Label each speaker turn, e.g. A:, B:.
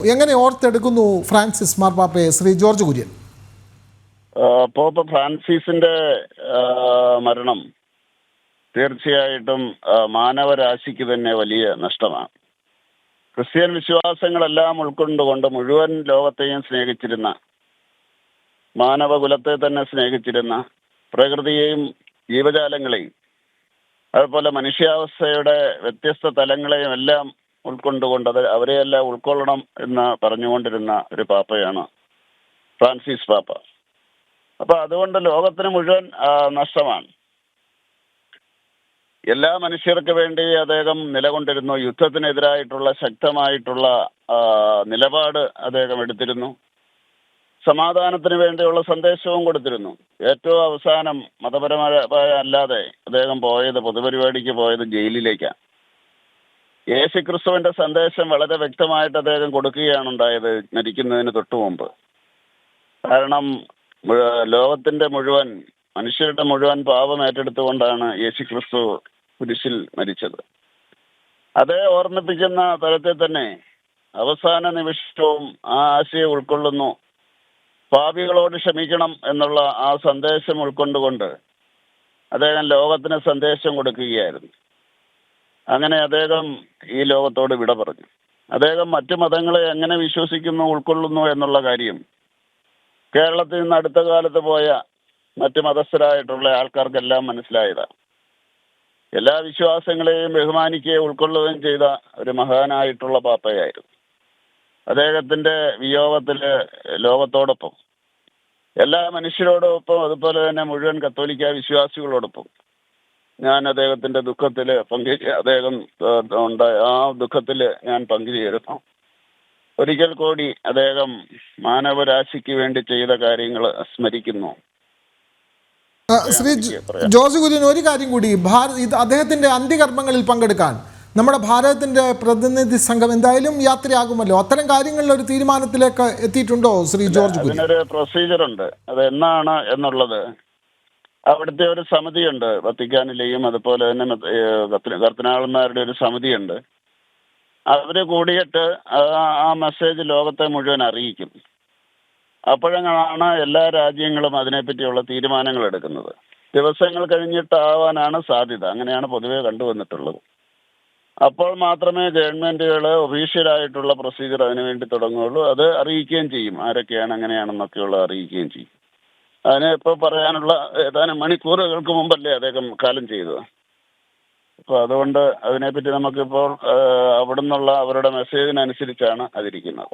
A: എങ്ങനെ ഓർത്തെടുക്കുന്നു ഫ്രാൻസിസ് മാർപ്പാപ്പയെ Shri George Kurian?
B: Pop ഫ്രാൻസിസിന്റെ മരണം തീർച്ചയായിട്ടും മാനവരാശിക്ക് തന്നെ വലിയ നഷ്ടമാണ്. ക്രിസ്ത്യൻ വിശ്വാസങ്ങളെല്ലാം ഉൾക്കൊണ്ടുകൊണ്ട് മുഴുവൻ ലോകത്തെയും സ്നേഹിച്ചിരുന്ന, മാനവകുലത്തെ തന്നെ സ്നേഹിച്ചിരുന്ന, പ്രകൃതിയെയും ജീവജാലങ്ങളെയും അതുപോലെ മനുഷ്യാവസ്ഥയുടെ വ്യത്യസ്ത തലങ്ങളെയും എല്ലാം ഉൾക്കൊണ്ടുകൊണ്ട് അവരെയെല്ലാം ഉൾക്കൊള്ളണം എന്ന് പറഞ്ഞുകൊണ്ടിരുന്ന ഒരു പാപ്പയാണ് ഫ്രാൻസിസ് പാപ്പ. അപ്പൊ അതുകൊണ്ട് ലോകത്തിന് മുഴുവൻ നഷ്ടമാണ്. എല്ലാ മനുഷ്യർക്ക് വേണ്ടി അദ്ദേഹം നിലകൊണ്ടിരുന്നു. യുദ്ധത്തിനെതിരായിട്ടുള്ള ശക്തമായിട്ടുള്ള നിലപാട് അദ്ദേഹം എടുത്തിരുന്നു. സമാധാനത്തിന് വേണ്ടിയുള്ള സന്ദേശവും കൊടുത്തിരുന്നു. ഏറ്റവും അവസാനം മതപരമായ അല്ലാതെ അദ്ദേഹം പൊതുപരിപാടിക്ക് പോയത് ജയിലിലേക്കാണ്. യേശുക്രിസ്തുവിന്റെ സന്ദേശം വളരെ വ്യക്തമായിട്ട് അദ്ദേഹം കൊടുക്കുകയാണ് ഉണ്ടായത് മരിക്കുന്നതിന് തൊട്ടു മുമ്പ്. കാരണം ലോകത്തിന്റെ മുഴുവൻ, മനുഷ്യരുടെ മുഴുവൻ പാപം ഏറ്റെടുത്തുകൊണ്ടാണ് യേശുക്രിസ്തു കുരിശിൽ മരിച്ചത്. അതേ ഓർമ്മിപ്പിക്കുന്ന തരത്തിൽ തന്നെ അവസാന നിമിഷവും ആ ആശയം ഉൾക്കൊള്ളുന്നു. പാപികളോട് ക്ഷമിക്കണം എന്നുള്ള ആ സന്ദേശം ഉൾക്കൊണ്ടുകൊണ്ട് അദ്ദേഹം ലോകത്തിന് സന്ദേശം കൊടുക്കുകയായിരുന്നു. അങ്ങനെ അദ്ദേഹം ഈ ലോകത്തോട് വിട പറഞ്ഞു. അദ്ദേഹം മറ്റു മതങ്ങളെ എങ്ങനെ വിശ്വസിക്കുന്നു, ഉൾക്കൊള്ളുന്നു എന്നുള്ള കാര്യം കേരളത്തിൽ നിന്ന് അടുത്ത കാലത്ത് പോയ മറ്റു മതസ്ഥരായിട്ടുള്ള ആൾക്കാർക്കെല്ലാം മനസ്സിലായതാണ്. എല്ലാ വിശ്വാസങ്ങളെയും ബഹുമാനിക്കുകയും ഉൾക്കൊള്ളുകയും ചെയ്ത ഒരു മഹാനായിട്ടുള്ള പാപ്പയായിരുന്നു. അദ്ദേഹത്തിന്റെ വിയോഗത്തില് ലോകത്തോടൊപ്പം, എല്ലാ മനുഷ്യരോടൊപ്പം, അതുപോലെ തന്നെ മുഴുവൻ കത്തോലിക്ക വിശ്വാസികളോടൊപ്പം ഞാൻ അദ്ദേഹത്തിന്റെ ദുഃഖത്തിൽ അദ്ദേഹം ഉണ്ടായ ആ ദുഃഖത്തിൽ ഞാൻ പങ്കുചേരുന്നു. ഒരിക്കൽ കൂടി അദ്ദേഹം മാനവരാശിക്ക് വേണ്ടി ചെയ്ത കാര്യങ്ങൾ സ്മരിക്കുന്നു.
A: ശ്രീ ജോർജ് കുര്യൻ, ഒരു കാര്യം കൂടി, അദ്ദേഹത്തിന്റെ അന്ത്യകർമ്മങ്ങളിൽ പങ്കെടുക്കാൻ നമ്മുടെ ഭാരതത്തിന്റെ പ്രതിനിധി സംഘം എന്തായാലും യാത്രയാകുമല്ലോ. അത്തരം കാര്യങ്ങളിൽ ഒരു തീരുമാനത്തിലേക്ക് എത്തിയിട്ടുണ്ടോ ശ്രീ ജോർജ് കുര്യൻ?
B: അതിനൊരു പ്രൊസീജിയർ ഉണ്ട്. അത് എന്നാണ് എന്നുള്ളത് അവിടുത്തെ ഒരു സമിതിയുണ്ട്, വത്തിക്കാനിലെയും അതുപോലെ തന്നെ കർദിനാളന്മാരുടെ ഒരു സമിതിയുണ്ട്. അവര് കൂടിയിട്ട് ആ മെസ്സേജ് ലോകത്തെ മുഴുവൻ അറിയിക്കും. അപ്പോഴാണ് എല്ലാ രാജ്യങ്ങളും അതിനെപ്പറ്റിയുള്ള തീരുമാനങ്ങൾ എടുക്കുന്നത്. ദിവസങ്ങൾ കഴിഞ്ഞിട്ടാവാനാണ് സാധ്യത. അങ്ങനെയാണ് പൊതുവെ കണ്ടുവന്നിട്ടുള്ളത്. അപ്പോൾ മാത്രമേ ഗവൺമെന്റുകൾ ഒഫീഷ്യലായിട്ടുള്ള പ്രൊസീജിയർ അതിനുവേണ്ടി തുടങ്ങുകയുള്ളൂ. അത് അറിയിക്കുകയും ചെയ്യും, ആരൊക്കെയാണ് എങ്ങനെയാണെന്നൊക്കെയുള്ള അറിയിക്കുകയും ചെയ്യും. അതിന് ഇപ്പോൾ പറയാനുള്ള ഏതാനും മണിക്കൂറുകൾക്ക് മുമ്പല്ലേ അദ്ദേഹം കാലം ചെയ്തത്. അപ്പോൾ അതുകൊണ്ട് അതിനെപ്പറ്റി നമുക്കിപ്പോൾ അവിടെ നിന്നുള്ള അവരുടെ മെസ്സേജിനനുസരിച്ചാണ് അതിരിക്കുന്നത്.